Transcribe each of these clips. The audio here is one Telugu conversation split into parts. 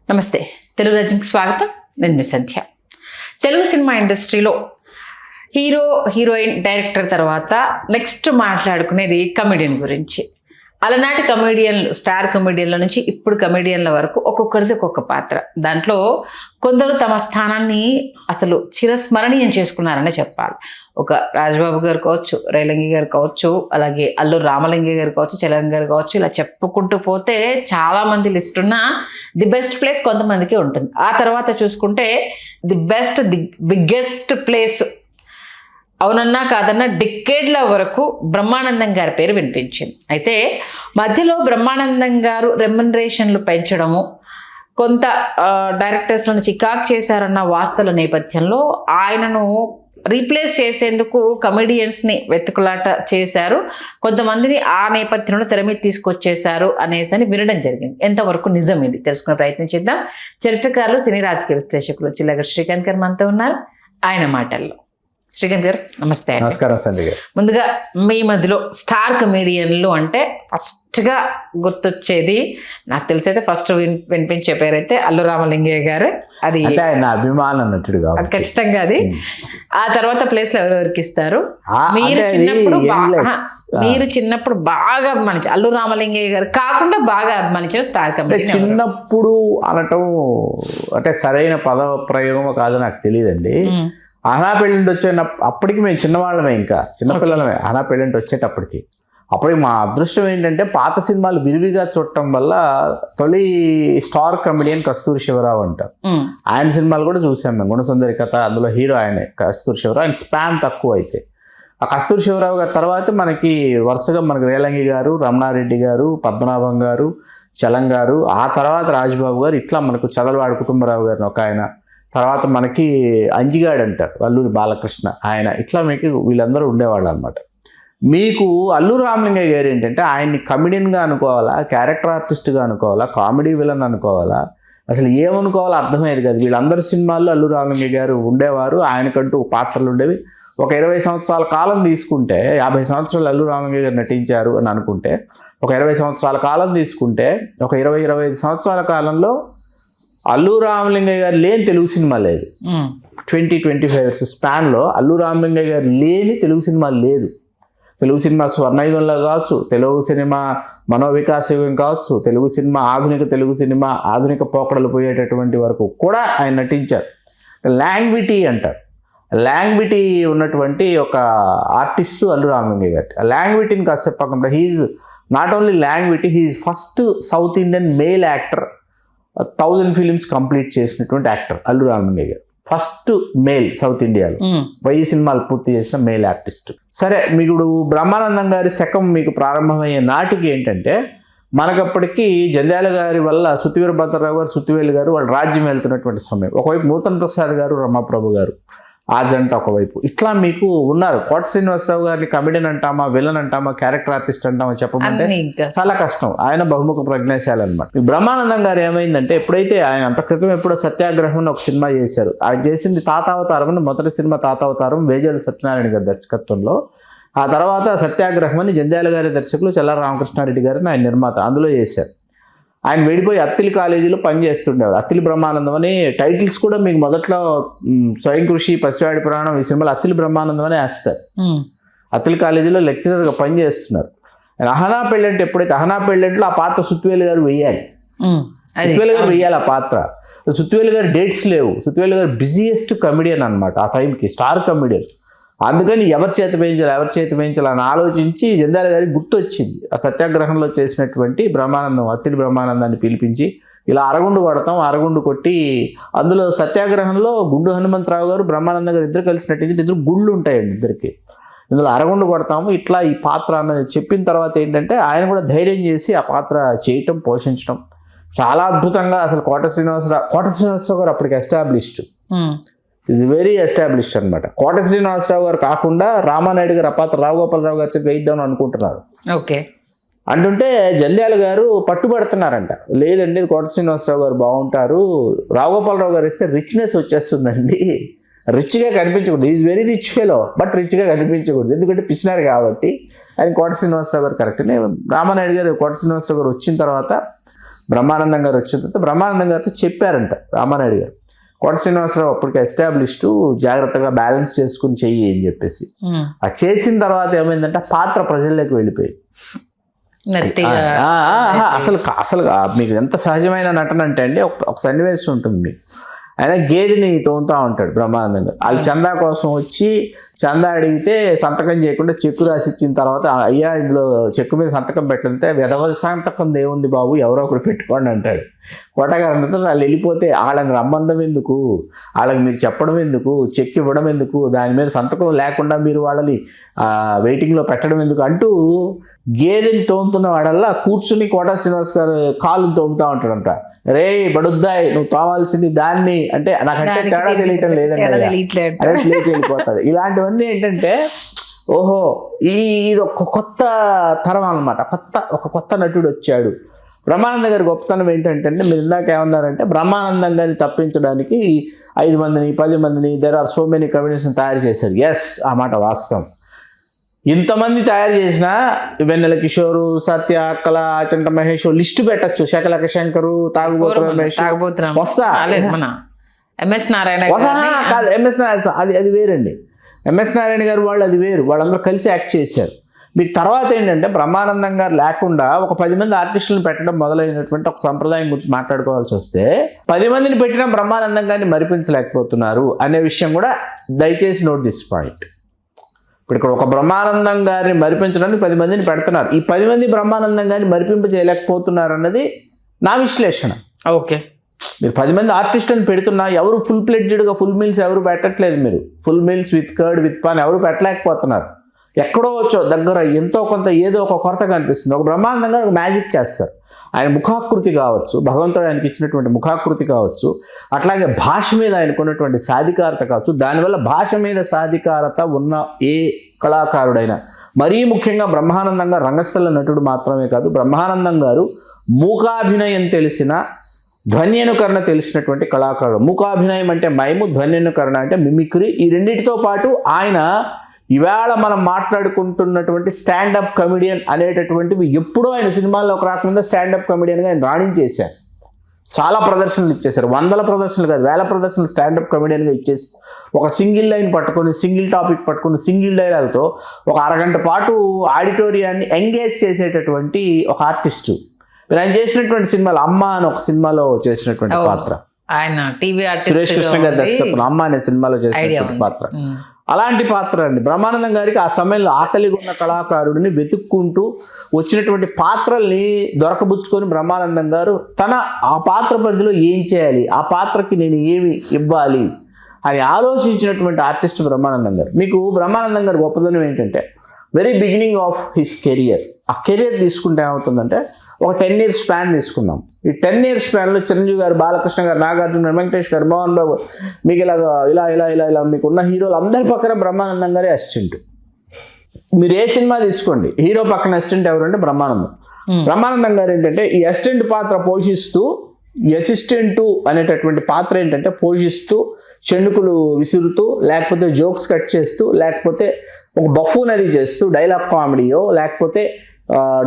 నమస్తే, తెలుగు రాజ్యంకి స్వాగతం. నేను మీ సంధ్య. తెలుగు సినిమా ఇండస్ట్రీలో హీరో, హీరోయిన్, డైరెక్టర్ తర్వాత నెక్స్ట్ మాట్లాడుకునేది కమెడియన్ గురించి. అలనాటి కమెడియన్లు, స్టార్ కమెడియన్ల నుంచి ఇప్పుడు కమెడియన్ల వరకు ఒక్కొక్కరిది ఒక్కొక్క పాత్ర. దాంట్లో కొందరు తమ స్థానాన్ని అసలు చిరస్మరణీయం చేసుకున్నారనే చెప్పాలి. ఒక రాజబాబు గారు కావచ్చు, రేలంగి గారు కావచ్చు, అలాగే అల్లు రామలింగయ్య గారు కావచ్చు, చలం గారు కావచ్చు, ఇలా చెప్పుకుంటూ పోతే చాలామంది లిస్ట్ ఉన్న ది బెస్ట్ ప్లేస్ కొంతమందికి ఉంటుంది. ఆ తర్వాత చూసుకుంటే ది బిగ్గెస్ట్ ప్లేస్ అవునన్నా కాదన్నా డికేడ్ల వరకు బ్రహ్మానందం గారి పేరు వినిపించింది. అయితే మధ్యలో బ్రహ్మానందం గారు రెమ్యునరేషన్లు పెంచడము, కొంత డైరెక్టర్స్లను చికాకు చేశారన్న వార్తల నేపథ్యంలో ఆయనను రీప్లేస్ చేసేందుకు కమెడియన్స్ని వెతుకులాట చేశారు. కొంతమందిని ఆ నేపథ్యంలో తెర మీద తీసుకొచ్చేశారు అనేసి వినడం జరిగింది. ఎంతవరకు నిజం ఇది తెలుసుకునే ప్రయత్నం చేద్దాం. చరిత్రకారులు, సినీ రాజకీయ విశ్లేషకులు చిల్లగడ్డ శ్రీకాంత్ గారు మనతో ఉన్నారు. ఆయన మాటల్లో. శ్రీకాంత్ గారు నమస్తే. నమస్కారం సంధ్య గారు. ముందుగా మీ మధ్యలో స్టార్ కమెడియన్లు అంటే ఫస్ట్గా గుర్తొచ్చేది, నాకు తెలిసి అయితే ఫస్ట్ వినిపించే పేరైతే అల్లు రామలింగయ్య గారు. అది ఆయన అభిమాన నటుడు అది ఖచ్చితంగా. అది ఆ తర్వాత ప్లేస్లో ఎవరెవరికి ఇస్తారు? మీరు చిన్నప్పుడు బాగా అభిమానించి అల్లు రామలింగయ్య గారు కాకుండా బాగా అభిమానించిన స్టార్ కమెడియన్ చిన్నప్పుడు అనటం అంటే సరైన పద ప్రయోగం కాదు, నాకు తెలియదండి. ఆనా పెళ్ళింటి వచ్చే అప్పటికి మేము చిన్నవాళ్ళమే, ఇంకా చిన్నపిల్లలమే. ఆనా పెళ్ళింటి వచ్చేటప్పటికి అప్పటికి మా అదృష్టం ఏంటంటే పాత సినిమాలు విరివిగా చూడటం వల్ల తొలి స్టార్ కమెడియన్ కస్తూరి శివరావు అంటారు. ఆయన సినిమాలు కూడా చూసాం మేము. గుణసుందరి కథ, అందులో హీరో ఆయనే కస్తూరి శివరావు. ఆయన స్పాన్ తక్కువ అయితే ఆ కస్తూరి శివరావు గారి తర్వాత మనకి వరుసగా మనకి రేలంగి గారు, రమణారెడ్డి గారు, పద్మనాభం గారు, చలం గారు, ఆ తర్వాత రాజబాబు గారు, ఇట్లా మనకు చదలవాడి కుటుంబరావు గారిని ఒక ఆయన, తర్వాత మనకి అంజిగాడు అంటారు అల్లూరి బాలకృష్ణ ఆయన, ఇట్లా మీకు వీళ్ళందరూ ఉండేవాళ్ళు అనమాట. మీకు అల్లు రామలింగయ్య గారు ఏంటంటే ఆయన్ని కమెడియన్గా అనుకోవాలా, క్యారెక్టర్ ఆర్టిస్ట్గా అనుకోవాలా, కామెడీ విలన్ అనుకోవాలా, అసలు ఏమనుకోవాలో అర్థమయ్యేది కాదు. వీళ్ళందరి సినిమాల్లో అల్లు రామలింగయ్య గారు ఉండేవారు. ఆయనకంటూ పాత్రలు ఉండేవి. ఒక 20 సంవత్సరాల కాలం తీసుకుంటే, 50 సంవత్సరాలు అల్లు రామలింగయ్య గారు నటించారు అని అనుకుంటే, ఒక 20 సంవత్సరాల కాలం తీసుకుంటే, ఒక 20-25 సంవత్సరాల కాలంలో అల్లు రామలింగయ్య గారు లేని తెలుగు సినిమా లేదు. 20-25 ఇయర్స్ స్పాన్లో అల్లు రామలింగయ్య గారు లేని తెలుగు సినిమా లేదు. తెలుగు సినిమా స్వర్ణయుగంలో కావచ్చు, తెలుగు సినిమా మనోవికాస యుగం కావచ్చు, తెలుగు సినిమా తెలుగు సినిమా ఆధునిక పోకడలు పోయేటటువంటి వరకు కూడా ఆయన నటించారు. లాంగ్విటీ అంటారు. లాంగ్విటీ ఉన్నటువంటి ఒక ఆర్టిస్టు అల్లు రామలింగయ్య గారు. లాంగ్విటీని కాస్త చెప్పకుండా he's not only longevity, he's first South Indian male actor, 1000 films complete చేసినటువంటి యాక్టర్ అల్లు రామలింగయ్య గారు. ఫస్ట్ మేల్ సౌత్ ఇండియాలో 1000 సినిమాలు పూర్తి చేసిన మేల్ ఆర్టిస్ట్. సరే, మీకు బ్రహ్మానందం గారి శకం మీకు ప్రారంభమయ్యే నాటికి ఏంటంటే, మనకప్పటికీ జంధ్యాల గారి వల్ల సుత్తివీరభద్రరావు గారు, సుత్తివేలు గారు వాళ్ళు రాజ్యం వెళ్తున్నటువంటి సమయం. ఒకవైపు నూతన్ ప్రసాద్ గారు, రమాప్రభు గారు, ఆ జంట ఒకవైపు. ఇట్లా మీకు ఉన్నారు. కోట శ్రీనివాసరావు గారిని కమెడియన్ అంటామా, విలన్ అంటామా, క్యారెక్టర్ ఆర్టిస్ట్ అంటామా చెప్పమంటే చాలా కష్టం. ఆయన బహుముఖ ప్రజ్ఞాశాలి అనమాట. బ్రహ్మానందం గారు ఏమైందంటే, ఎప్పుడైతే ఆయన అంత క్రితం ఎప్పుడో సత్యాగ్రహం ఒక సినిమా చేశారు. ఆయన చేసింది తాతావతారం అని, మొదటి సినిమా తాతావతారం వేజేడు సత్యనారాయణ గారి దర్శకత్వంలో. ఆ తర్వాత సత్యాగ్రహం అని జంధ్యాల గారి దర్శకులు చల్లార రామకృష్ణారెడ్డి గారిని ఆయన నిర్మాత, అందులో చేశారు. ఆయన వెళ్ళిపోయి అత్తిలి కాలేజీలో పనిచేస్తుండేవారు. అత్తిలి బ్రహ్మానందం అని టైటిల్స్ కూడా మీకు మొదట్లో స్వయం కృషి, పసివాడి పురాణం, ఈ సినిమాలో అత్తిలి బ్రహ్మానందం అని వేస్తారు. అత్తిలి కాలేజీలో లెక్చరర్గా పనిచేస్తున్నారు. అహనా పెళ్ళంటే ఎప్పుడైతే అహనా పెళ్ళంట్లో ఆ పాత్ర సుత్తివేలు గారు వేయాలి. సుత్తివేలు గారు వేయాలి ఆ పాత్ర. సుత్తివేలు గారు డేట్స్ లేవు. సుత్తివేలు గారు బిజియెస్ట్ కమెడియన్ అనమాట ఆ టైంకి, స్టార్ కమెడియన్. అందుకని ఎవరి చేత వేయించాలి అని ఆలోచించి జంధ్యాల గారికి గుర్తొచ్చింది. ఆ సత్యాగ్రహంలో చేసినటువంటి బ్రహ్మానందం, అత్తిలి బ్రహ్మానందాన్ని పిలిపించి ఇలా అరగుండు కొడతాం, అరగుండు కొట్టి, అందులో సత్యాగ్రహంలో గుండు హనుమంతరావు గారు, బ్రహ్మానందం గారు ఇద్దరు కలిసి నటించి, ఇద్దరు గుళ్ళు ఉంటాయండి ఇద్దరికి. ఇందులో అరగుండు కొడతాము, ఇట్లా ఈ పాత్ర అన్నది చెప్పిన తర్వాత ఏంటంటే ఆయన కూడా ధైర్యం చేసి ఆ పాత్ర చేయటం, పోషించడం చాలా అద్భుతంగా. అసలు కోట శ్రీనివాసరావు గారు అప్పటికి ఎస్టాబ్లిష్డ్, ఈజ్ వెరీ ఎస్టాబ్లిష్డ్ అనమాట. కోట శ్రీనివాసరావు గారు కాకుండా రామానాయుడు గారు ఆ పాత్ర రావుగోపాలరావు గారు చెప్పి వేయిద్దామని అనుకుంటున్నారు. ఓకే అంటుంటే జంధ్యాల గారు పట్టుబడుతున్నారంట. లేదండి, కోట శ్రీనివాసరావు గారు బాగుంటారు, రావుగోపాలరావు గారు ఇస్తే రిచ్నెస్ వచ్చేస్తుందండి, రిచ్గా కనిపించకూడదు. Is very rich fellow, but రిచ్గా కనిపించకూడదు, ఎందుకంటే పిచ్చినారు కాబట్టి. ఆయన కోట శ్రీనివాసరావు గారు కరెక్ట్. రామానాయుడు గారు కోట శ్రీనివాసరావు గారు వచ్చిన తర్వాత బ్రహ్మానందం గారు వచ్చిన తర్వాత బ్రహ్మానందం గారితో చెప్పారంట రామానాయుడు గారు, కోట శ్రీనివాసరావు అప్పటికి ఎస్టాబ్లిష్డ్, జాగ్రత్తగా బ్యాలెన్స్ చేసుకుని చెయ్యి అని చెప్పేసి. ఆ చేసిన తర్వాత ఏమైందంటే పాత్ర ప్రజల్లోకి వెళ్ళిపోయింది. అసలు అసలు మీకు ఎంత సహజమైన నటన అంటే అండి, ఒక సన్నివేశం ఉంటుంది. ఆయన గేదెని తోముతా ఉంటాడు బ్రహ్మానందంగా. వాళ్ళు చందా కోసం వచ్చి చందా అడిగితే సంతకం చేయకుండా చెక్కు రాసి ఇచ్చిన తర్వాత, అయ్యా ఇందులో చెక్కు మీద సంతకం పెట్టంటే, విధవ సంతకం దేవుంది బాబు, ఎవరో ఒకరు పెట్టుకోండి అంటాడు. కోటగారంతో వాళ్ళు వెళ్ళిపోతే వాళ్ళని రమ్మండం ఎందుకు, వాళ్ళకి మీరు చెప్పడం ఎందుకు, చెక్ ఇవ్వడం ఎందుకు, దాని మీద సంతకం లేకుండా మీరు వాళ్ళని వెయిటింగ్లో పెట్టడం ఎందుకు అంటూ గేదెని తోముతున్న వాడల్లా కూర్చుని కోట శ్రీనివాస్ గారు కాళ్ళు తోముతా ఉంటాడంట. రే బడుద్దాయి, నువ్వు తోమాల్సింది దాన్ని అంటే, నాకంటే తేడా తెలియటం లేదండి, అదే స్లేట్ వెళ్ళిపోతుంది. ఇలాంటివన్నీ ఏంటంటే ఓహో ఇది ఒక కొత్త తరం అనమాట, ఒక కొత్త నటుడు వచ్చాడు. బ్రహ్మానందం గారి గొప్పతనం ఏంటంటే, మీరు ఇందాక ఏమన్నారంటే బ్రహ్మానందం గారిని తప్పించడానికి 5 మందిని 10 మందిని దెర్ ఆర్ సో మెనీ కమిటీస్ని తయారు చేశారు. ఎస్, ఆ మాట వాస్తవం. ఇంతమంది తయారు చేసిన వెన్నెల కిషోరు, సత్య, అక్కల, చింత మహేష్ లిస్టు పెట్టచ్చు. శకలక శంకరు, తాగుబోతు రమేష్, వస్తా ఎంఎస్ నారాయణ కాదు, ఎంఎస్ నారాయణ అది వేరండి. ఎంఎస్ నారాయణ గారు వాళ్ళు అది వేరు, వాళ్ళందరూ కలిసి యాక్ట్ చేశారు. మీకు తర్వాత ఏంటంటే బ్రహ్మానందం గారు లేకుండా ఒక 10 మంది ఆర్టిస్టులను పెట్టడం మొదలైనటువంటి ఒక సంప్రదాయం గురించి మాట్లాడుకోవాల్సి వస్తే, 10 మందిని పెట్టినా బ్రహ్మానందం గారిని మరిపించలేకపోతున్నారు అనే విషయం కూడా దయచేసి నోట్ దిస్ పాయింట్. ఇప్పుడు ఇక్కడ ఒక బ్రహ్మానందం గారిని మరిపించడానికి 10 మందిని పెడుతున్నారు. ఈ 10 మంది బ్రహ్మానందం గారిని మరిపింప చేయలేకపోతున్నారు అన్నది నా విశ్లేషణ. ఓకే, మీరు 10 మంది ఆర్టిస్టులను పెడుతున్నా ఎవరు ఫుల్ ప్లెడ్జ్డ్గా ఫుల్ మీల్స్ ఎవరు పెట్టట్లేదు. మీరు full meals with curd with pan ఎవరు పెట్టలేకపోతున్నారు. ఎక్కడో వచ్చో దగ్గర ఎంతో కొంత ఏదో ఒక కొరత కనిపిస్తుంది. ఒక బ్రహ్మానందం గారు ఒక మ్యాజిక్ చేస్తారు. ఆయన ముఖాకృతి కావచ్చు, భగవంతుడు ఆయనకి ఇచ్చినటువంటి ముఖాకృతి కావచ్చు, అట్లాగే భాష మీద ఆయనకున్నటువంటి సాధికారత కావచ్చు. దానివల్ల భాష మీద సాధికారత ఉన్న ఏ కళాకారుడైనా, మరీ ముఖ్యంగా బ్రహ్మానందం గారు రంగస్థల నటుడు మాత్రమే కాదు, బ్రహ్మానందం గారు మూకాభినయం తెలిసిన, ధ్వన్యనుకరణ తెలిసినటువంటి కళాకారుడు. మూకాభినయం అంటే మైము, ధ్వన్యనుకరణ అంటే మిమిక్రీ. ఈ రెండింటితో పాటు ఆయన ఇవాళ మనం మాట్లాడుకుంటున్నటువంటి స్టాండప్ కమెడియన్ అనేటటువంటివి ఎప్పుడో ఆయన సినిమాల్లోకి రాకముందే స్టాండప్ కమెడియన్గా ఆయన రాణించేశారు. చాలా ప్రదర్శనలు ఇచ్చేశారు, 100 ప్రదర్శనలు కాదు 1000 ప్రదర్శనలు స్టాండప్ కమెడియన్గా ఇచ్చేసి, ఒక సింగిల్ లైన్ పట్టుకొని, సింగిల్ టాపిక్ పట్టుకొని, సింగిల్ డైలాగ్తో ఒక అరగంట పాటు ఆడిటోరియాన్ని ఎంగేజ్ చేసేటటువంటి ఒక ఆర్టిస్టు. ఆయన చేసినటువంటి సినిమాలు, అమ్మ అని ఒక సినిమాలో చేసినటువంటి పాత్ర, ఆయన టీవీ సురేష్ కృష్ణ గారి దర్శకత్వం అమ్మ అనే సినిమాలో చేసినటువంటి పాత్ర, అలాంటి పాత్ర అండి. బ్రహ్మానందం గారికి ఆ సమయంలో ఆకలిగా ఉన్న కళాకారుడిని వెతుక్కుంటూ వచ్చినటువంటి పాత్రల్ని దొరకబుచ్చుకొని బ్రహ్మానందం గారు ఆ పాత్ర పరిధిలో ఏం చేయాలి, ఆ పాత్రకి నేను ఏమి ఇవ్వాలి అని ఆలోచించినటువంటి ఆర్టిస్ట్ బ్రహ్మానందం గారు. మీకు బ్రహ్మానందం గారు గొప్పదనం ఏంటంటే, very beginning of his career, ఆ కెరియర్ తీసుకుంటే ఏమవుతుందంటే, ఒక 10 years స్పాన్ తీసుకుందాం. ఈ 10 years స్పాన్లో చిరంజీవి గారు, బాలకృష్ణ గారు, నాగార్జున, వెంకటేష్ గారు, మోహన్ బాబు, మీకు ఇలా మీకున్న హీరోలు అందరి పక్కన బ్రహ్మానందం గారే అసిస్టెంట్. మీరు ఏ సినిమా తీసుకోండి, హీరో పక్కన అసిస్టెంట్ ఎవరంటే బ్రహ్మానందం. బ్రహ్మానందం గారు ఏంటంటే ఈ అసిస్టెంట్ పాత్ర పోషిస్తూ, ఈ అసిస్టెంటు అనేటటువంటి పాత్ర ఏంటంటే పోషిస్తూ, చెండుకులు విసురుతూ, లేకపోతే జోక్స్ కట్ చేస్తూ, లేకపోతే ఒక బఫూనరీ చేస్తూ, డైలాగ్ కామెడీయో, లేకపోతే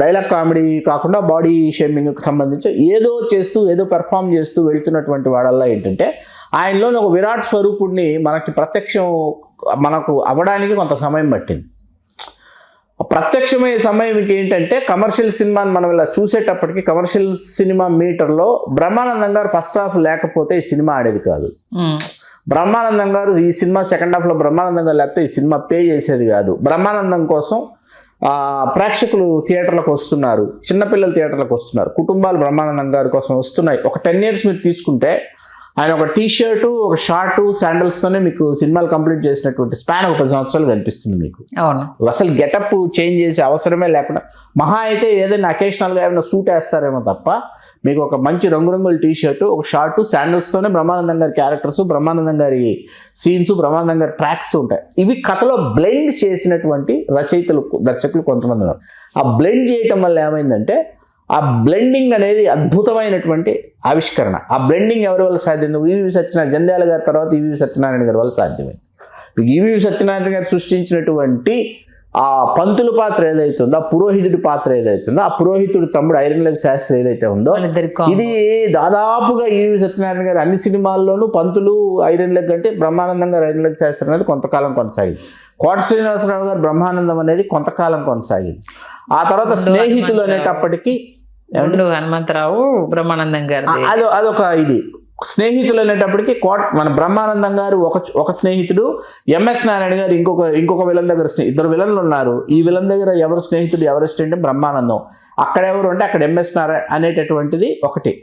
డైలాగ్ కామెడీ కాకుండా బాడీ షేమింగ్కి సంబంధించి ఏదో చేస్తూ, ఏదో పెర్ఫామ్ చేస్తూ వెళ్తున్నటువంటి వాడల్లా ఏంటంటే, ఆయనలోని ఒక విరాట్ స్వరూపుడిని మనకు అవ్వడానికి కొంత సమయం పట్టింది. ప్రత్యక్షమయ్యే సమయం ఏంటంటే, కమర్షియల్ సినిమాని మనం ఇలా చూసేటప్పటికి కమర్షియల్ సినిమా మీటర్లో బ్రహ్మానందం గారు ఫస్ట్ హాఫ్ లేకపోతే ఈ సినిమా ఆడేది కాదు. బ్రహ్మానందం గారు ఈ సినిమా సెకండ్ హాఫ్లో బ్రహ్మానందం గారు లేకపోతే ఈ సినిమా పే చేసేది కాదు. బ్రహ్మానందం కోసం ప్రేక్షకులు థియేటర్లకు వస్తున్నారు, చిన్నపిల్లలు థియేటర్లకు వస్తున్నారు, కుటుంబాలు బ్రహ్మానందం గారి కోసం వస్తున్నాయి. ఒక 10 years మీరు తీసుకుంటే ఆయన ఒక టీ-షర్టు, ఒక షార్టు, శాండల్స్తోనే మీకు సినిమాలు కంప్లీట్ చేసినటువంటి స్పాన్ ఒక 10 సంవత్సరాలు కనిపిస్తుంది మీకు. అసలు గెటప్ చేంజ్ చేసే అవసరమే లేకుండా, మహా అయితే ఏదైనా అకేషనల్గా ఏమైనా సూట్ వేస్తారేమో తప్ప, మీకు ఒక మంచి రంగురంగుల టీ-షర్టు, ఒక షార్టు, శాండల్స్తోనే బ్రహ్మానందం గారి క్యారెక్టర్స్, బ్రహ్మానందం గారి సీన్స్, బ్రహ్మానందం గారి ట్రాక్స్ ఉంటాయి. ఇవి కథలో బ్లెండ్ చేసినటువంటి రచయితలు, దర్శకులు కొంతమంది ఉన్నారు. ఆ బ్లెండ్ చేయటం వల్ల ఏమైందంటే, ఆ బ్లెండింగ్ అనేది అద్భుతమైనటువంటి ఆవిష్కరణ. ఆ బ్లెండింగ్ ఎవరి వల్ల సాధ్యం? ఈవీవి సత్యనారాయణ, జంధ్యాల గారి తర్వాత ఈవీవి సత్యనారాయణ గారి వల్ల సాధ్యమైంది. ఈవీవి సత్యనారాయణ గారు సృష్టించినటువంటి ఆ పంతుల పాత్ర ఏదైతుందో, ఆ పురోహితుడి పాత్ర ఏదైతుందో, ఆ పురోహితుడు తమ్ముడు ఐరన్ లెగ్ శాస్త్రి ఏదైతే ఉందో, ఇది దాదాపుగా ఈవి సత్యనారాయణ గారు అన్ని సినిమాల్లోనూ పంతులు ఐరన్ లెగ్ అంటే బ్రహ్మానందం గారు ఐరన్ లెగ్ శాస్త్రం అనేది కొంతకాలం కొనసాగింది. కోట శ్రీనివాసరావు గారు బ్రహ్మానందం అనేది కొంతకాలం కొనసాగింది. ఆ తర్వాత స్నేహితులు అనేటప్పటికీ హనుమంతరావు బ్రహ్మానందం గారు అదొక ఇది. స్నేహితులు అనేటప్పటికీ మన బ్రహ్మానందం గారు ఒక స్నేహితుడు, ఎంఎస్ నారాయణ గారు ఇంకొక విలన్ దగ్గర ఇద్దరు విలన్లు ఉన్నారు. ఈ విలన్ దగ్గర ఎవరు స్నేహితుడు ఎవరెస్ట్ అంటే బ్రహ్మానందం, అక్కడ ఎవరు అంటే అక్కడ ఎంఎస్ నారాయణ అనేటటువంటిది ఒకటి.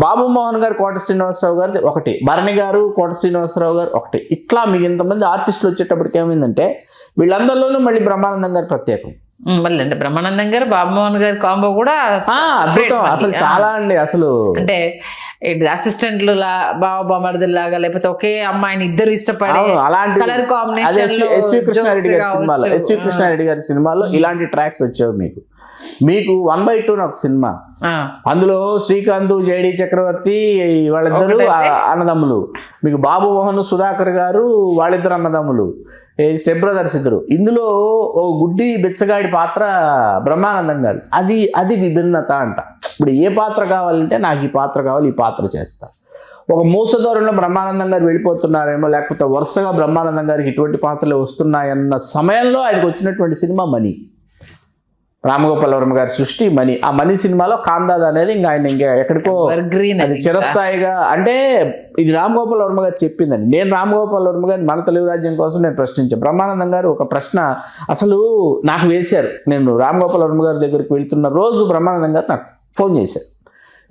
బాబు మోహన్ గారు కోట శ్రీనివాసరావు గారిది ఒకటి, భరణి గారు కోట శ్రీనివాసరావు గారు ఒకటి. ఇట్లా మీకు ఇంతమంది ఆర్టిస్టులు వచ్చేటప్పటికి ఏమైందంటే వీళ్ళందరిలోనూ మళ్ళీ బ్రహ్మానందం గారు ప్రత్యేకం. మళ్ళీ అంటే బ్రహ్మానందం గారు బాబుమోహన్ గారి కాంబో కూడా అద్భుతం అసలు, చాలా అండి అసలు. అంటే అసిస్టెంట్లు బామర్దులాగా లేకపోతే ఒకే అమ్మాయిని ఇద్దరు ఇష్టపడే అలాంటి కలర్ కాంబినేషన్ ఎస్వి కృష్ణారెడ్డి గారి సినిమాలో ఇలాంటి ట్రాక్స్ వచ్చావు. మీకు 1/2 ఒక సినిమా, అందులో శ్రీకాంత్ జేడి చక్రవర్తి వాళ్ళిద్దరు అన్నదమ్ములు. మీకు బాబు మోహన్ సుధాకర్ గారు వాళ్ళిద్దరు అన్నదమ్ములు, స్టెప్ బ్రదర్స్ ఇద్దరు. ఇందులో ఓ గుడ్డి బిచ్చగాడి పాత్ర బ్రహ్మానందం గారు. అది విభిన్నత అంట. ఇప్పుడు ఏ పాత్ర కావాలంటే నాకు ఈ పాత్ర కావాలి, ఈ పాత్ర చేస్తా. ఒక మూసధోరణిలో బ్రహ్మానందం గారు వెళ్ళిపోతున్నారేమో, లేకపోతే వరుసగా బ్రహ్మానందం గారికి ఇటువంటి పాత్రలు వస్తున్నాయన్న సమయంలో ఆయనకు వచ్చినటువంటి సినిమా మనీ, రామగోపాల్ వర్మ గారి సృష్టి మనీ. ఆ మనీ సినిమాలో కాందాద అనేది ఆయన ఎక్కడికో అది చిరస్థాయిగా, అంటే ఇది రామగోపాల్ వర్మ గారు చెప్పిందండి. నేను రామగోపాల్ వర్మ గారిని మన తెలుగు రాజ్యం కోసం నేను ప్రశ్నించాను. బ్రహ్మానందం గారు ఒక ప్రశ్న అసలు నాకు వేశారు. నేను రామగోపాల్ వర్మ గారి దగ్గరికి వెళ్తున్న రోజు బ్రహ్మానందం గారు నాకు ఫోన్ చేశారు.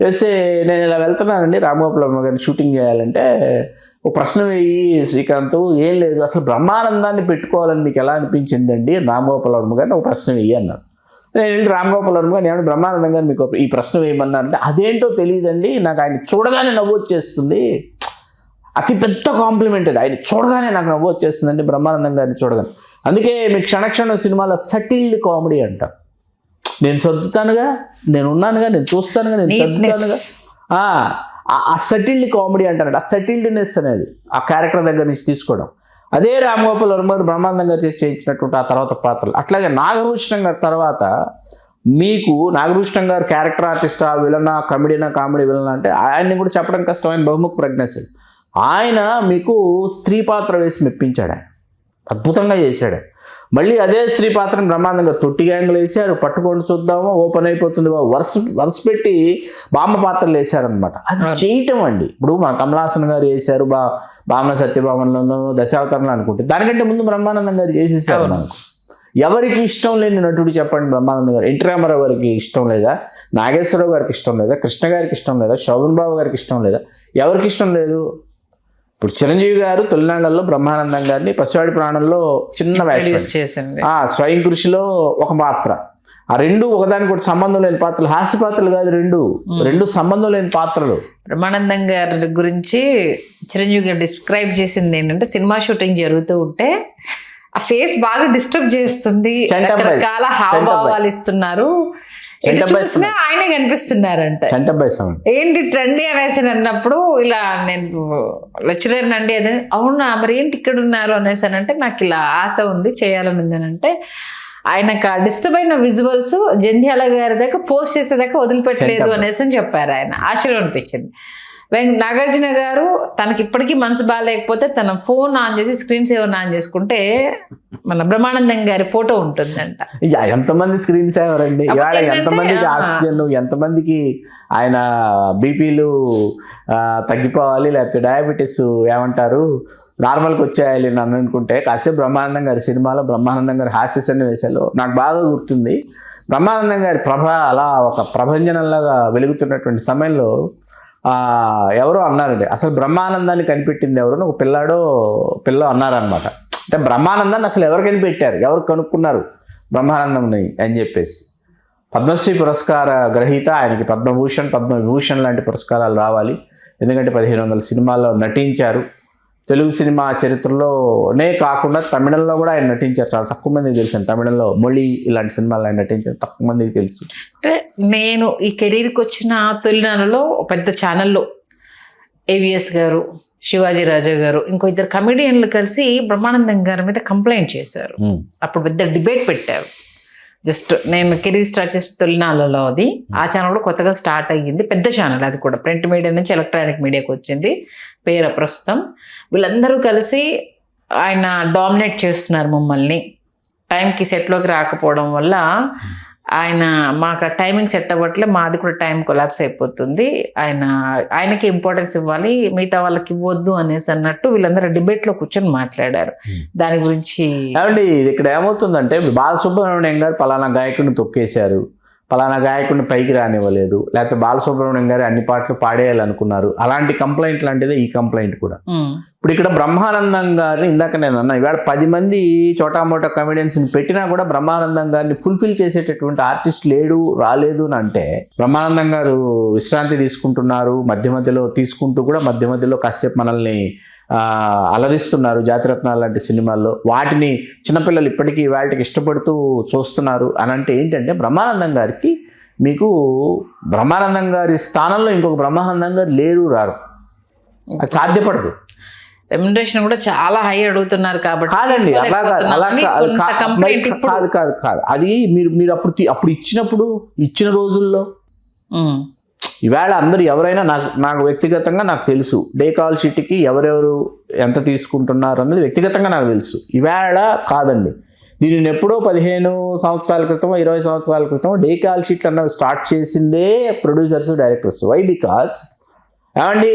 చేస్తే నేను ఇలా వెళ్తున్నానండి రామగోపాల్ వర్మ గారిని షూటింగ్ చేయాలంటే, ఒక ప్రశ్న వేయి శ్రీకాంత్. ఏం లేదు, అసలు బ్రహ్మానందాన్ని పెట్టుకోవాలని మీకు ఎలా అనిపించిందండి రామగోపాల్ వర్మ గారిని ఒక ప్రశ్న వేయి అన్నారు. నేను వెళ్ళి రామగోపాల్ వర్మ గారిని ఏమన్నా బ్రహ్మానందం గారు మీకు ఈ ప్రశ్న వేయమన్నారంటే, అదేంటో తెలియదండి, నాకు ఆయన చూడగానే నవ్వు వచ్చేస్తుంది. అతి పెద్ద కాంప్లిమెంట్ అది, ఆయన చూడగానే నాకు నవ్వు వచ్చేస్తుందండి బ్రహ్మానందం గారిని చూడగానే. అందుకే మీ క్షణక్షణ సినిమాలో సటిల్డ్ కామెడీ అంట. నేను సర్దుతానుగా, నేను ఉన్నానుగా, నేను చూస్తానుగా, నేను సర్దుతానుగా, ఆ సటిల్డ్ కామెడీ అంటారంట. ఆ సటిల్డ్నెస్ అనేది ఆ క్యారెక్టర్ దగ్గర నుంచి తీసుకోవడం. అదే రామగోపాల్ వర్మ గారు బ్రహ్మానందం గారు చేయించినటువంటి ఆ తర్వాత పాత్రలు. అట్లాగే నాగభూషణం గారి తర్వాత మీకు నాగభూషణం గారు క్యారెక్టర్ ఆర్టిస్టా, విలనా, కమెడీనా, కామెడీ విలనా అంటే ఆయన్ని కూడా చెప్పడం కష్టం. ఆయన బహుముఖ ప్రజ్ఞాశీలు. ఆయన మీకు స్త్రీ పాత్ర వేసి మెప్పించాడు, ఆయన అద్భుతంగా చేశాడు. మళ్ళీ అదే స్త్రీ పాత్రను బ్రహ్మానందం గారు తొట్టి గ్యాంగ్లు వేసారు, పట్టుకొని చూద్దాము, ఓపెన్ అయిపోతుంది వరుస పెట్టి బామ్మ పాత్రలు వేశారనమాట. అది చేయటం అండి. ఇప్పుడు మన కమలాసన్ గారు వేశారు బామ్మ సత్యభామలో, దశావతారంలో అనుకుంటే, దానికంటే ముందు బ్రహ్మానందం గారు చేసేసారు. మనకు ఎవరికి ఇష్టం లేని నటుడు చెప్పండి బ్రహ్మానందం గారు? ఎన్టీ రామారావు గారికి ఇష్టం లేదా? నాగేశ్వరరావు గారికి ఇష్టం లేదా? కృష్ణ గారికి ఇష్టం లేదా? శోభన్ బాబు గారికి ఇష్టం లేదా? ఎవరికి ఇష్టం లేదు? ఇప్పుడు చిరంజీవి గారు తొలినాళ్లలో బ్రహ్మానందం గారిని పసివాడి ప్రాణంలో చిన్న వేషం, స్వయం కృషిలో ఒక పాత్ర, ఆ రెండు ఒకదానికి కూడా సంబంధం లేని పాత్రలు, హాస్య పాత్రలు కాదు, రెండు సంబంధం లేని పాత్రలు. బ్రహ్మానందం గారి గురించి చిరంజీవి గారు డిస్క్రైబ్ చేసింది ఏంటంటే, సినిమా షూటింగ్ జరుగుతూ ఉంటే ఆ ఫేస్ బాగా డిస్టర్బ్ చేస్తుంది, రకరకాల హావభావాలు ఇస్తున్నారు, చూసినా ఆయనే కనిపిస్తున్నారంట. ఏంటి ట్రెండీ అనేసి అన్నప్పుడు, ఇలా నేను లెక్చరర్ అండి అదే, అవునా మరి ఏంటి ఇక్కడ ఉన్నారు అనేసి అని అంటే, నాకు ఇలా ఆశ ఉంది చేయాలని ఉంది అని అంటే, ఆయనకు డిస్టర్బ్ అయిన విజువల్స్ జంధ్యాల గారి దాకా పోస్ట్ చేసేదాకా వదిలిపెట్టలేదు అనేసి అని చెప్పారు. ఆయన ఆశ్చర్యం అనిపించింది. నాగార్జున గారు తనకి ఇప్పటికీ మనసు బాగాలేకపోతే తన ఫోన్ ఆన్ చేసి స్క్రీన్ సేవర్ ఆన్ చేసుకుంటే మన బ్రహ్మానందం గారి ఫోటో ఉంటుందంట. ఎంతమంది స్క్రీన్ సేవర్ అండి, ఎంతమందికి ఆక్సిజన్, ఎంతమందికి ఆయన బీపీలు తగ్గిపోవాలి, లేకపోతే డయాబెటీస్ ఏమంటారు నార్మల్కి వచ్చేయాలి నన్ను అనుకుంటే, కాసేపు బ్రహ్మానందం గారి సినిమాలో బ్రహ్మానందం గారి హాస్య సన్నివేశాలు నాకు బాగా గుర్తుంది. బ్రహ్మానందం గారి ప్రభ అలా ఒక ప్రభంజనంలాగా వెలుగుతున్నటువంటి సమయంలో ఎవరో అన్నారండి, అసలు బ్రహ్మానందాన్ని కనిపెట్టింది ఎవరు? ఒక పిల్ల అన్నారనమాట. అంటే బ్రహ్మానందాన్ని అసలు ఎవరు కనిపెట్టారు, ఎవరు కనుక్కున్నారు బ్రహ్మానందంని అని చెప్పేసి. పద్మశ్రీ పురస్కార గ్రహీత, ఆయనకి పద్మభూషణ్, పద్మవిభూషణ్ లాంటి పురస్కారాలు రావాలి. ఎందుకంటే 1500 సినిమాల్లో నటించారు. తెలుగు సినిమా చరిత్రలోనే కాకుండా తమిళంలో కూడా ఆయన నటించారు. చాలా తక్కువ మందికి తెలుసు. తమిళంలో మొళి ఇలాంటి సినిమాలు ఆయన నటించారు, తక్కువ మందికి తెలుసు. అంటే నేను ఈ కెరీర్కి వచ్చిన తొలినాళ్ళలో పెద్ద ఛానల్లో ఏవిఎస్ గారు, శివాజీ రాజా గారు, ఇంకో ఇద్దరు కమెడియన్లు కలిసి బ్రహ్మానందం గారి మీద కంప్లైంట్ చేశారు. అప్పుడు పెద్ద డిబేట్ పెట్టారు. జస్ట్ నేను కెరీర్ స్టార్ట్ చేసి తొలినాళ్ళలో అది ఆ ఛానల్ కూడా కొత్తగా స్టార్ట్ అయ్యింది. పెద్ద ఛానల్ అది కూడా, ప్రింట్ మీడియా నుంచి ఎలక్ట్రానిక్ మీడియాకి వచ్చింది పేరు ప్రస్తుతం. వీళ్ళందరూ కలిసి ఆయన డామినేట్ చేస్తున్నారు మమ్మల్ని. టైంకి సెట్లోకి రాకపోవడం వల్ల ఆయన మాకు ఆ టైమింగ్ సెట్ అవ్వట్లే, మాది కూడా టైం కొలాప్స్ అయిపోతుంది, ఆయనకి ఇంపార్టెన్స్ ఇవ్వాలి, మిగతా వాళ్ళకి ఇవ్వద్దు అనేసి అన్నట్టు వీళ్ళందరూ డిబేట్లో కూర్చొని మాట్లాడారు. దాని గురించి ఏమండి ఇక్కడ ఏమవుతుందంటే, బాలసుబ్రహ్మణ్యం గారు పలానా గాయకుడిని తొక్కేశారు, పలానా గాయకుడిని పైకి రానివ్వలేదు, లేకపోతే బాలసుబ్రహ్మణ్యం గారు అన్ని పాటలు పాడేయాలనుకున్నారు, అలాంటి కంప్లైంట్ లాంటిదే ఈ కంప్లైంట్ కూడా. ఇప్పుడు ఇక్కడ బ్రహ్మానందం గారిని ఇందాక నేను అన్నా, ఇవాళ 10 మంది చోటామోటా కమెడియన్స్ని పెట్టినా కూడా బ్రహ్మానందం గారిని ఫుల్ఫిల్ చేసేటటువంటి ఆర్టిస్ట్ లేడు, రాలేదు అని అంటే, బ్రహ్మానందం గారు విశ్రాంతి తీసుకుంటున్నారు, మధ్య మధ్యలో తీసుకుంటూ కూడా మధ్య మధ్యలో కాసేపు మనల్ని అలరిస్తున్నారు జాతిరత్నాలు లాంటి సినిమాల్లో. వాటిని చిన్నపిల్లలు ఇప్పటికీ వాటికి ఇష్టపడుతూ చూస్తున్నారు అని అంటే ఏంటంటే, బ్రహ్మానందం గారికి మీకు బ్రహ్మానందం గారి స్థానంలో ఇంకొక బ్రహ్మానందం గారు లేరు, రారు, అది సాధ్యపడదు. రెమ్యునరేషన్ కూడా చాలా హై అడుగుతున్నారు కాబట్టి కాదండి, కాదు అది మీరు అప్పుడు ఇచ్చిన రోజుల్లో. ఈవేళ అందరూ ఎవరైనా నాకు వ్యక్తిగతంగా నాకు తెలుసు, డే కాల్ షీట్కి ఎవరెవరు ఎంత తీసుకుంటున్నారు అన్నది వ్యక్తిగతంగా నాకు తెలుసు. ఈవేళ కాదండి, దీనిని ఎప్పుడో 15 సంవత్సరాల క్రితం 20 సంవత్సరాల క్రితం డే కాల్ షీట్లు అన్నవి స్టార్ట్ చేసిందే ప్రొడ్యూసర్స్, డైరెక్టర్స్. వై? బికాస్ ఏమండి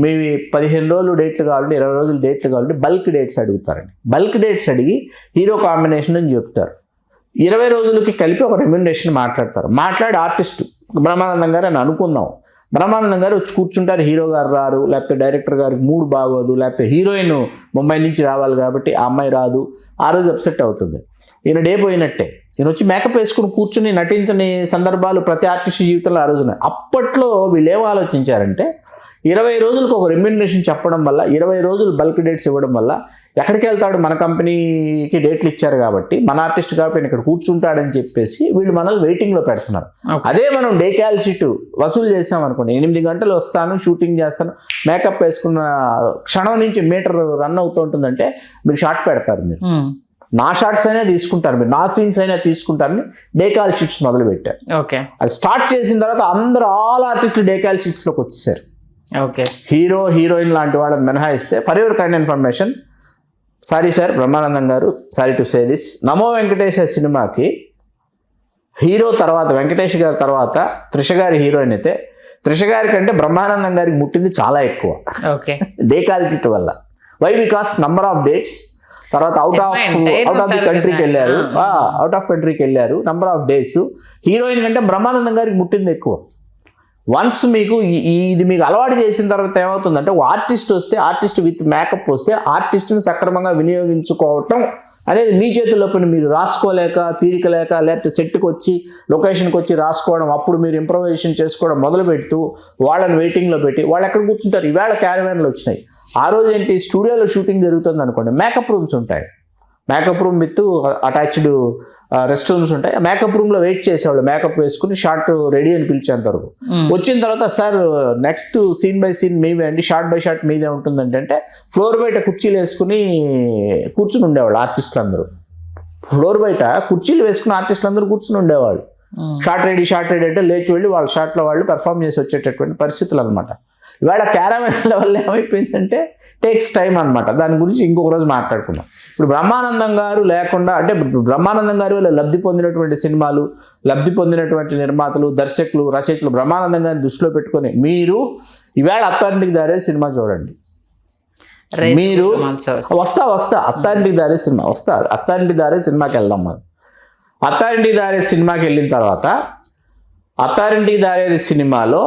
మీ 15 రోజులు డేట్లు కావాలంటే, 20 రోజులు డేట్లు కావాలంటే బల్క్ డేట్స్ అడుగుతారండి. బల్క్ డేట్స్ అడిగి హీరో కాంబినేషన్ అని చెప్తారు. 20 రోజులకి కలిపి ఒక రెమ్యునరేషన్ మాట్లాడి ఆర్టిస్ట్ బ్రహ్మానందం గారు అని అనుకుందాం, బ్రహ్మానందం గారు వచ్చి కూర్చుంటారు, హీరో గారు రారు, లేకపోతే డైరెక్టర్ గారికి మూడ్ బాగోదు, లేకపోతే హీరోయిన్ ముంబై నుంచి రావాలి కాబట్టి ఆ అమ్మాయి రాదు, ఆ రోజు అప్సెట్ అవుతుంది, ఈయన డే పోయినట్టే. ఈయన వచ్చి మేకప్ వేసుకుని కూర్చుని నటించని సందర్భాలు ప్రతి ఆర్టిస్ట్ జీవితంలో ఆ రోజున. అప్పట్లో వీళ్ళు ఏం ఆలోచించారంటే, 20 రోజులకు ఒక రెమ్యునరేషన్ చెప్పడం వల్ల, 20 రోజులు బల్క్ డేట్స్ ఇవ్వడం వల్ల ఎక్కడికి వెళ్తాడు, మన కంపెనీకి డేట్లు ఇచ్చారు కాబట్టి, మన ఆర్టిస్ట్ కాబట్టి ఇక్కడ కూర్చుంటాడని చెప్పేసి వీళ్ళు మనల్ని వెయిటింగ్లో పెడుతున్నారు. అదే మనం డే క్యాల్ షీట్ వసూలు చేస్తాం అనుకోండి, 8 గంటలు వస్తాను, షూటింగ్ చేస్తాను, మేకప్ వేసుకున్న క్షణం నుంచి మీటర్ రన్ అవుతూ ఉంటుందంటే మీరు షార్ట్ పెడతారు, మీరు నా షార్ట్స్ అయినా తీసుకుంటారు, మీరు నా సీన్స్ అయినా తీసుకుంటారని డే కాల్ షీట్స్ మొదలు పెట్టారు. ఓకే, అది స్టార్ట్ చేసిన తర్వాత అందరూ ఆల్ ఆర్టిస్టులు డే కాల్ షీట్స్లోకి వచ్చేసారు. ఓకే, హీరో హీరోయిన్ లాంటి వాళ్ళని మినహాయిస్తే. For your kind information, sorry sir Brahmanandam garu, sorry to say this, నమో వెంకటేశ్ సినిమాకి హీరో తర్వాత, వెంకటేష్ గారి తర్వాత త్రిష గారి హీరోయిన్ అయితే, త్రిష గారి కంటే బ్రహ్మానందం గారికి ముట్టింది చాలా ఎక్కువ. ఓకే, డే కాల్ షీట్ వల్ల. Why? Because number of dates, తర్వాత అవుట్ ఆఫ్ ది కంట్రీకి వెళ్ళారు, నంబర్ ఆఫ్ డేస్. హీరోయిన్ కంటే బ్రహ్మానందం గారికి ముట్టింది ఎక్కువ. వన్స్ మీకు ఇది మీకు అలవాటు చేసిన తర్వాత ఏమవుతుందంటే, ఆర్టిస్ట్ వస్తే, ఆర్టిస్ట్ విత్ మేకప్ వస్తే, ఆర్టిస్ట్ని సక్రమంగా వినియోగించుకోవటం అనేది మీ చేతుల్లో పని. మీరు రాసుకోలేక, తీరిక లేక, లేకపోతే సెట్కి వచ్చి లొకేషన్కి వచ్చి రాసుకోవడం, అప్పుడు మీరు ఇంప్రొవైజేషన్ చేసుకోవడం మొదలు పెడుతూ వాళ్ళని వెయిటింగ్లో పెట్టి వాళ్ళు ఎక్కడ కూర్చుంటారు. ఈవేళ క్యారవాన్లు వచ్చినాయి. ఆ రోజు ఏంటి, స్టూడియోలో షూటింగ్ జరుగుతుంది అనుకోండి, మేకప్ రూమ్స్ ఉంటాయి, makeup room with attached rest rooms ఉంటాయి. మేకప్ రూమ్లో వెయిట్ చేసేవాళ్ళు, మేకప్ వేసుకుని షార్ట్ రెడీ అని పిలిచేంత వరకు. వచ్చిన తర్వాత sir next scene by scene మీవే అండి, షార్ట్ బై షార్ట్ మీదే ఉంటుందంటే ఫ్లోర్ బయట కుర్చీలు వేసుకుని కూర్చుని ఉండేవాళ్ళు ఆర్టిస్టులు అందరూ. ఫ్లోర్ బయట కుర్చీలు వేసుకుని ఆర్టిస్టులు అందరూ కూర్చుని ఉండేవాళ్ళు. షార్ట్ రెడీ అంటే లేచి వెళ్ళి వాళ్ళ షార్ట్లో వాళ్ళు పెర్ఫామ్ చేసి వచ్చేటటువంటి పరిస్థితులు అనమాట. ఇవాళ క్యారవాన్ల వల్ల ఏమైపోయిందంటే టేక్స్ టైం అనమాట. దాని గురించి ఇంకొక రోజు మాట్లాడుకుందాం. ఇప్పుడు బ్రహ్మానందం గారు లేకుండా, అంటే బ్రహ్మానందం గారు వల్ల లబ్ధి పొందినటువంటి సినిమాలు, లబ్ధి పొందినటువంటి నిర్మాతలు, దర్శకులు, రచయితలు బ్రహ్మానందం గారిని దృష్టిలో పెట్టుకొని మీరు ఈవేళ అత్తారింటికి దారే సినిమా చూడండి. మీరు అత్తారింటికి దారే సినిమా అత్తారింటికి దారే సినిమాకి వెళ్దాం. మనం అత్తారింటికి దారే సినిమాకి వెళ్ళిన తర్వాత, అత్తారింటికి దారేది సినిమాలో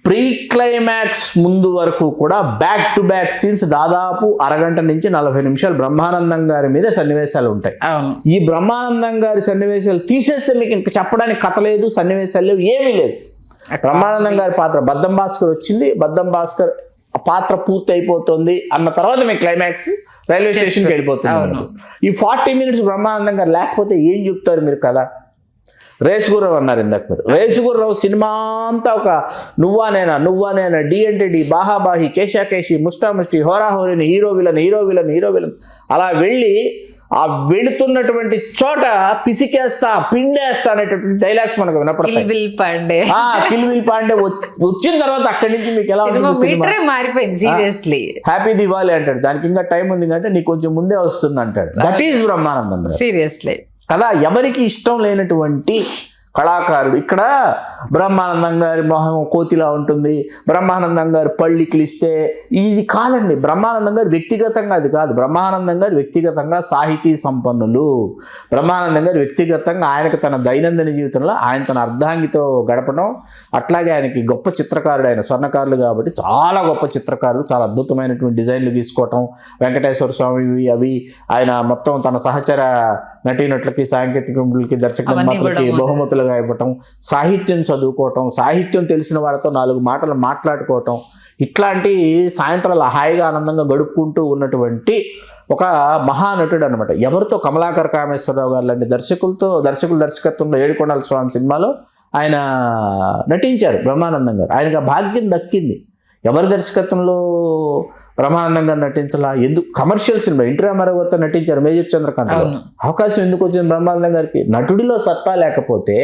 ప్రీ క్లైమాక్స్ ముందు వరకు కూడా బ్యాక్ టు బ్యాక్ సీన్స్ దాదాపు 1 గంట నుంచి 40 నిమిషాలు బ్రహ్మానందం గారి మీద సన్నివేశాలు ఉంటాయి. ఈ బ్రహ్మానందం గారి సన్నివేశాలు తీసేస్తే మీకు ఇంకా చెప్పడానికి కథ లేదు, సన్నివేశాలు లేవు, ఏమీ లేదు. బ్రహ్మానందం గారి పాత్ర బద్దం భాస్కర్ వచ్చింది, బద్దం భాస్కర్ పాత్ర పూర్తి అయిపోతుంది అన్న తర్వాత మీ క్లైమాక్స్ రైల్వే స్టేషన్కి వెళ్ళిపోతుంది. ఈ 40 మినిట్స్ బ్రహ్మానందం గారు లేకపోతే ఏం చెప్తారు మీరు కదా? రేసుగుర్రం అన్నారు ఇందాక మీరు. రేసుగుర్రం సినిమా అంతా ఒక నువ్వా నేనా డి అంటే డి, బాహాబాహి, కేశాకేశి, ముష్టాముష్టి, హోరాహోరిని, హీరో విలన్ అలా వెళ్ళి ఆ వెళుతున్నటువంటి చోట పిసికేస్తా పిండేస్తా అనేటటువంటి డైలాగ్స్ మనకు వినపడతాయి. కిల్ విల్ పాండే వచ్చిన తర్వాత అక్కడి నుంచి మీకు ఎలా ఉంటుంది, మారిపోయింది సీరియస్లీ. హ్యాపీ దివాళీ అంటాడు, దానికి ఇంకా టైం ఉంది అంటే నీకు కొంచెం ముందే వస్తుంది అంటాడు. దట్ ఈస్ బ్రహ్మానందం సీరియస్లీ కదా. ఎవరికి ఇష్టం లేనటువంటి కళాకారుడు. ఇక్కడ బ్రహ్మానందం గారి మొహం కోతిలా ఉంటుంది, బ్రహ్మానందం గారు పళ్ళు కిలిస్తే ఇది కాదండి. బ్రహ్మానందం గారు వ్యక్తిగతంగా అది కాదు. బ్రహ్మానందం గారు వ్యక్తిగతంగా సాహితీ సంపన్నులు. బ్రహ్మానందం గారు వ్యక్తిగతంగా ఆయనకు తన దైనందిన జీవితంలో ఆయన తన అర్ధాంగితో గడపడం, అట్లాగే ఆయనకి గొప్ప చిత్రకారుడు, ఆయన స్వర్ణకారులు కాబట్టి చాలా గొప్ప చిత్రకారులు, చాలా అద్భుతమైనటువంటి డిజైన్లు తీసుకోవటం, వెంకటేశ్వర స్వామి అవి ఆయన మొత్తం తన సహచర నటీనటులకి, సాంకేతికులకి, దర్శకులకి బహుమతులుగా ఇవ్వటం, సాహిత్యం చదువుకోవటం, సాహిత్యం తెలిసిన వాళ్ళతో 4 మాటలు మాట్లాడుకోవటం, ఇట్లాంటి సాయంత్రాలు హాయిగా ఆనందంగా గడుపుకుంటూ ఉన్నటువంటి ఒక మహానటుడు అనమాట. ఎవరితో కమలాకర్ కామేశ్వరరావు గారు లాంటి దర్శకుల దర్శకత్వంలో ఏడుకొండల స్వామి సినిమాలో ఆయన నటించారు బ్రహ్మానందం గారు. ఆయనకు ఆ భాగ్యం దక్కింది. ఎవరి దర్శకత్వంలో బ్రహ్మానందం గారు నటించాలా, ఎందుకు కమర్షియల్ సినిమా ఎన్టీ రామారావు గారితో నటించారు మేజర్ చంద్రకాంత్. అవకాశం ఎందుకు వచ్చింది బ్రహ్మానందం గారికి? నటుడిలో సత్తా లేకపోతే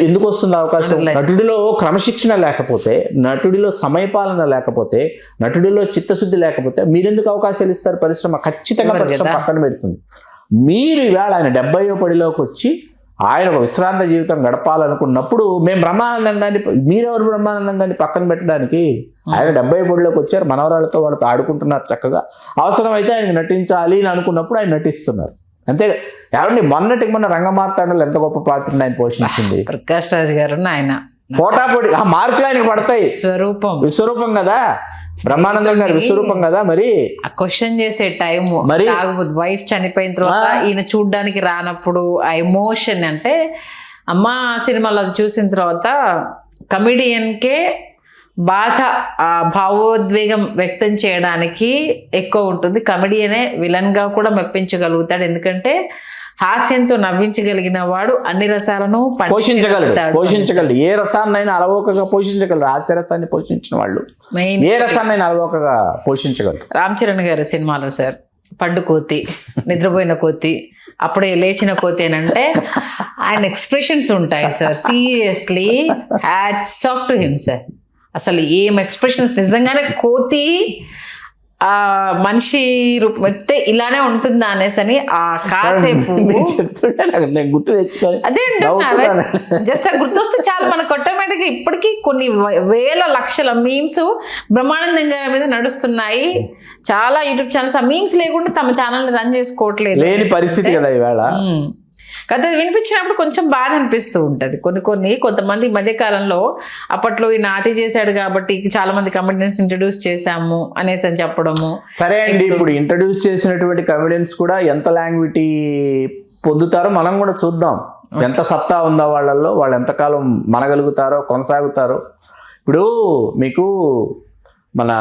ఎందుకు వస్తుంది అవకాశం? నటుడిలో క్రమశిక్షణ లేకపోతే, నటుడిలో సమయపాలన లేకపోతే, నటుడిలో చిత్తశుద్ధి లేకపోతే మీరెందుకు అవకాశాలు ఇస్తారు? పరిశ్రమ ఖచ్చితంగా పరిశ్రమ పక్కన పెడుతుంది. మీరు ఈవేళ ఆయన 70వ పడిలోకి వచ్చి ఆయన ఒక విశ్రాంత జీవితం గడపాలనుకున్నప్పుడు మేము బ్రహ్మానందం గారిని, మీరెవరు బ్రహ్మానందం గారిని పక్కన పెట్టడానికి? ఆయన 70 పడిలోకి వచ్చారు, మనవరాళ్ళతో వాళ్ళతో ఆడుకుంటున్నారు చక్కగా. అవసరమైతే ఆయనకు నటించాలి అని అనుకున్నప్పుడు ఆయన నటిస్తున్నారు అంతే. ఏమండి మొన్న రంగమార్తాండలో ఎంత గొప్ప పాత్రను ఆయన పోషించింది ప్రకాష్ రాజ్ గారు. ఆయన పోటాపోటీ ఆ మార్కులు ఆయనకు పడతాయి. విశ్వరూపం కదా బ్రహ్మానందం గారు, విశ్వరూపం కదా. మరి ఆ క్వశ్చన్ చేసే టైం, మరి వైఫ్ చనిపోయిన తర్వాత ఈయన చూడ్డానికి రానప్పుడు ఆ ఎమోషన్, అంటే అమ్మ సినిమాలో చూసిన తర్వాత కమిడియన్కే బాగా ఆ భావోద్వేగం వ్యక్తం చేయడానికి ఎక్కువ ఉంటుంది. కమెడియనే విలన్గా కూడా మెప్పించగలుగుతాడు. ఎందుకంటే హాస్యంతో నవ్వించగలిగిన వాడు అన్ని రసాలను పోషించగలడు. ఏ రసాన్నైనా అలవోకగా పోషించగలరు. హాస్య రసాన్ని పోషించిన వాళ్ళు ఏ రసాన్నైనా అలవోకగా పోషించగలరు. రామ్ చరణ్ గారి సినిమాలో సార్ పండు కోతి, నిద్రపోయిన కోతి, అప్పుడే లేచిన కోతి అని అంటే ఆయన ఎక్స్ప్రెషన్స్ ఉంటాయి sir. Seriously hats off to him sir. అసలు ఏం ఎక్స్ప్రెషన్స్, నిజంగానే కోతి ఆ మనిషి రూపం ఎత్తే ఇలానే ఉంటుందా అనేసి అని ఆ కాసేపు గుర్తు తెచ్చుకోవాలి. అదే జస్ట్ గుర్తొస్తే చాలా మనకు ఆటోమేటిక్ గా ఇప్పటికీ కొన్ని వేల లక్షల మీమ్స్ బ్రహ్మానందం గారి మీద నడుస్తున్నాయి. చాలా యూట్యూబ్ ఛానల్స్ ఆ మీమ్స్ లేకుండా తమ ఛానల్ రన్ చేసుకోవట్లేదు, లేని పరిస్థితి కదా ఇవాళ. కదా వినిపించినప్పుడు కొంచెం బాధ అనిపిస్తూ ఉంటుంది. కొంతమంది మధ్యకాలంలో అప్పట్లో ఈ నాతి చేశాడు కాబట్టి చాలా మంది కమెడియన్స్ ఇంట్రడ్యూస్ చేశాము అనేసి అని చెప్పడము. సరే అండి, ఇప్పుడు ఇంట్రడ్యూస్ చేసినటువంటి కమెడియన్స్ కూడా ఎంత లాంగ్విటీ పొందుతారో మనం కూడా చూద్దాం. ఎంత సత్తా ఉందో వాళ్ళల్లో, వాళ్ళు ఎంతకాలం మనగలుగుతారో, కొనసాగుతారో. ఇప్పుడు మీకు మన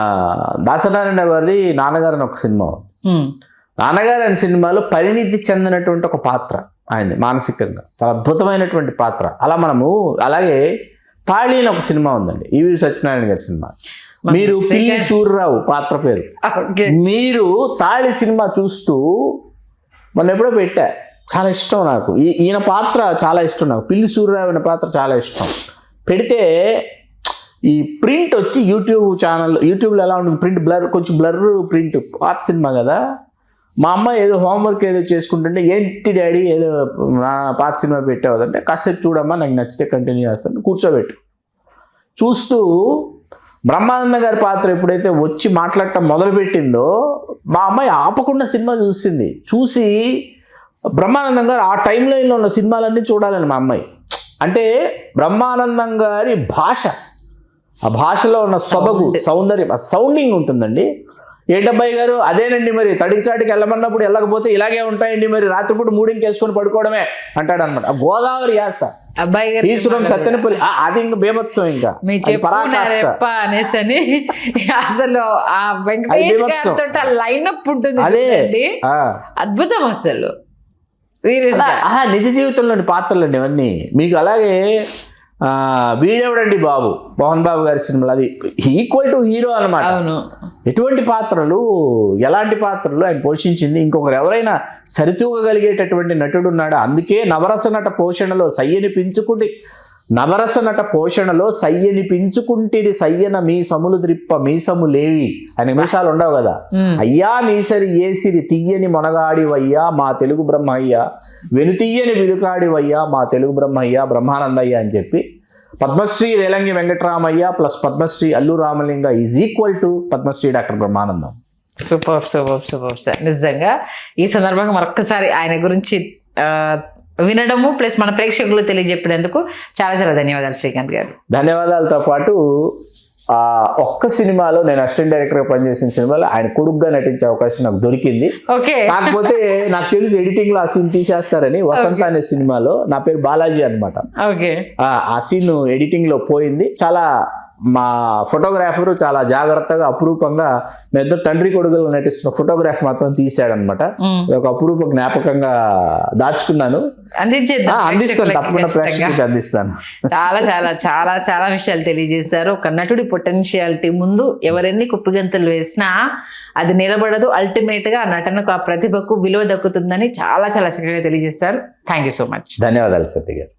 దాసనారాయణ గారిది నాన్నగారు అని ఒక సినిమా, నాన్నగారు అనే సినిమాలో పరిణితి చెందినటువంటి ఒక పాత్ర ఆయన్ని, మానసికంగా చాలా అద్భుతమైనటువంటి పాత్ర. అలా మనము అలాగే తాళి అని ఒక సినిమా ఉందండి, ఈవి సత్యనారాయణ గారి సినిమా. మీరు పిల్లి సూర్యరావు పాత్ర పేరు. మీరు తాళి సినిమా చూస్తూ మొన్న ఎప్పుడో పెట్టా, చాలా ఇష్టం నాకు ఈయన పాత్ర, చాలా ఇష్టం నాకు. పిల్లి సూర్యరావు అనే పాత్ర చాలా ఇష్టం. పెడితే ఈ ప్రింట్ వచ్చి యూట్యూబ్లో ఎలా ఉంటుంది ప్రింట్, కొంచెం బ్లర్ ప్రింట్. పాత సినిమా కదా. మా అమ్మ ఏదో హోంవర్క్ ఏదో చేసుకుంటుంటే, ఏంటి డాడీ ఏదో నా పాత సినిమా పెట్టావదంటే, కాసేపు చూడమ్మా నాకు నచ్చితే కంటిన్యూ చేస్తాను, కూర్చోబెట్టు. చూస్తూ బ్రహ్మానంద గారి పాత్ర ఎప్పుడైతే వచ్చి మాట్లాడటం మొదలుపెట్టిందో మా అమ్మాయి ఆపకుండా సినిమా చూసి బ్రహ్మానందం గారు ఆ టైం లైన్లో ఉన్న సినిమాలన్నీ చూడాలని మా అమ్మాయి. అంటే బ్రహ్మానందం గారి భాష, ఆ భాషలో ఉన్న సొబగు, సౌందర్యం, ఆ సౌండింగ్ ఉంటుందండి. ఏంటబ్బాయి గారు అదేనండి, మరి తడికి చాటికి వెళ్ళమన్నప్పుడు వెళ్ళకపోతే ఇలాగే ఉంటాయండి, మరి రాత్రిపూట మూడింకేసుకొని పడుకోవడమే అంటాడు అనమాట. ఆ గోదావరి యాస, అబ్బాయి గారు ఈశ్వరం సత్యనపల్లి, అది ఇంకా బేభత్సం. ఇంకా అనేసి అసలు ఆ వెంకటేష్ గారితో లైన్ అప్ ఉంటుంది, అదే అద్భుతం. అసలు Serious గా. నిజ జీవితంలోని పాత్రలు అండి ఇవన్నీ. మీకు అలాగే వీడెవడండి బాబు, మోహన్ బాబు గారి సినిమాలు, అది ఈక్వల్ టు హీరో అన్నమాట. అవును. ఎటువంటి పాత్రలు, ఎలాంటి పాత్రలు ఆయన పోషించింది ఇంకొకరు ఎవరైనా సరితూగగలిగేటటువంటి నటుడు ఉన్నాడా? అందుకే నవరస నట పోషణలో సయ్యని పించుకుంటిరి సయ్యన మీ సములు ద్రిప్ప మీసము లేవి అనే నిమిషాలు ఉండవు కదా. అయ్యా నీసరి ఏసిరి తీయని మొనగాడివయ్యా మా తెలుగు బ్రహ్మయ్య, వెనుతీయని విలుకాడివయ్యా మా తెలుగు బ్రహ్మయ్య బ్రహ్మానందయ్య అని చెప్పి Padmashri Relangi Venkataramaiah plus Padmashri Allu Ramalinga is equal to Padmashri doctor Brahmanandam. Super sir. నిజంగా ఈ సందర్భంగా మరొక్కసారి ఆయన గురించి వినడము ప్లస్ మన ప్రేక్షకులు తెలియజెప్పినందుకు చాలా చాలా ధన్యవాదాలు శ్రీకాంత్ గారు. ధన్యవాదాలతో పాటు ఒక్క సినిమాలో నేను అసిస్టెంట్ డైరెక్టర్ గా పనిచేసిన సినిమాలో ఆయన కొడుకుగా నటించే అవకాశం నాకు దొరికింది. కాకపోతే నాకు తెలుసు ఎడిటింగ్ లో ఆ సీన్ తీసేస్తారని. వసంత అనే సినిమాలో నా పేరు బాలాజీ అనమాట. ఆ సీన్ ఎడిటింగ్ లో పోయింది. చాలా మా ఫోటోగ్రాఫరు చాలా జాగ్రత్తగా అపురూపంగా మేమిద్దరు తండ్రి కొడుకులు నటిస్తున్న ఫోటోగ్రాఫ్ మాత్రం తీసాడనమాట. ఒక అపురూప జ్ఞాపకంగా దాచుకున్నాను. అందిస్తాను, తప్పకుండా ప్రేక్షకులకు అందిస్తాను. చాలా చాలా చాలా చాలా విషయాలు తెలియజేశారు. ఒక నటుడి పొటెన్షియాలిటీ ముందు ఎవరెన్ని కుప్పిగంతులు వేసినా అది నిలబడదు. అల్టిమేట్ గా ఆ నటనకు, ఆ ప్రతిభకు విలువ దక్కుతుందని చాలా చాలా చక్కగా తెలియజేశారు. Thank you so much. ధన్యవాదాలు సత్య గారు.